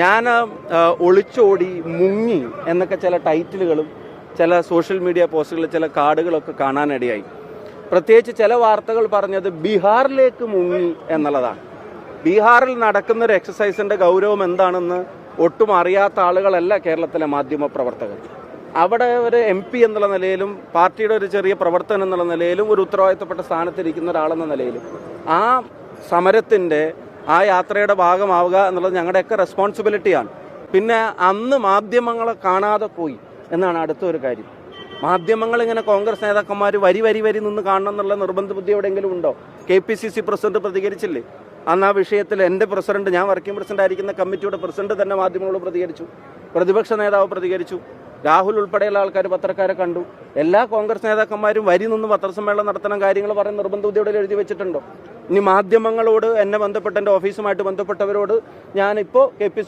ഞാൻ ഒളിച്ചോടി മുങ്ങി എന്നൊക്കെ ചില ടൈറ്റിലുകളും ചില സോഷ്യൽ മീഡിയ പോസ്റ്റുകളിൽ ചില കാർഡുകളൊക്കെ കാണാനിടയായി. പ്രത്യേകിച്ച് ചില വാർത്തകൾ പറഞ്ഞത് ബീഹാറിലേക്ക് മുങ്ങി എന്നുള്ളതാണ്. ബീഹാറിൽ നടക്കുന്നൊരു എക്സസൈസിൻ്റെ ഗൗരവം എന്താണെന്ന് ഒട്ടും അറിയാത്ത ആളുകളല്ല കേരളത്തിലെ മാധ്യമ പ്രവർത്തകർ. അവിടെ ഒരു MP എന്നുള്ള നിലയിലും പാർട്ടിയുടെ ഒരു ചെറിയ പ്രവർത്തനം എന്നുള്ള നിലയിലും ഒരു ഉത്തരവാദിത്തപ്പെട്ട സ്ഥാനത്തിരിക്കുന്ന ഒരാളെന്ന നിലയിലും ആ സമരത്തിൻ്റെ ആ യാത്രയുടെ ഭാഗമാവുക എന്നുള്ളത് ഞങ്ങളുടെയൊക്കെ റെസ്പോൺസിബിലിറ്റിയാണ്. പിന്നെ അന്ന് മാധ്യമങ്ങളെ കാണാതെ പോയി എന്നാണ് അടുത്തൊരു കാര്യം. മാധ്യമങ്ങൾ ഇങ്ങനെ കോൺഗ്രസ് നേതാക്കന്മാർ വരി നിന്ന് കാണണം എന്നുള്ള നിർബന്ധ ബുദ്ധി എവിടെയെങ്കിലും ഉണ്ടോ? KPCC പ്രസിഡന്റ് പ്രതികരിച്ചില്ലേ? അന്ന് ആ വിഷയത്തിൽ എൻ്റെ പ്രസിഡന്റ്, ഞാൻ വർക്കിംഗ് പ്രസിഡന്റ് ആയിരിക്കുന്ന കമ്മിറ്റിയുടെ പ്രസിഡന്റ് തന്നെ മാധ്യമങ്ങളോട് പ്രതികരിച്ചു, പ്രതിപക്ഷ നേതാവ് പ്രതികരിച്ചു, രാഹുൽ ഉൾപ്പെടെയുള്ള ആൾക്കാർ പത്രക്കാരെ കണ്ടു. എല്ലാ കോൺഗ്രസ് നേതാക്കന്മാരും വരി നിന്ന് പത്രസമ്മേളനം നടത്തണം, കാര്യങ്ങൾ പറയുന്ന നിർബന്ധ ബുദ്ധിയോടെ എഴുതി വെച്ചിട്ടുണ്ടോ? ഇനി മാധ്യമങ്ങളോട് എന്നെ ബന്ധപ്പെട്ട എൻ്റെ ഓഫീസുമായിട്ട് ബന്ധപ്പെട്ടവരോട് ഞാനിപ്പോൾ KPCC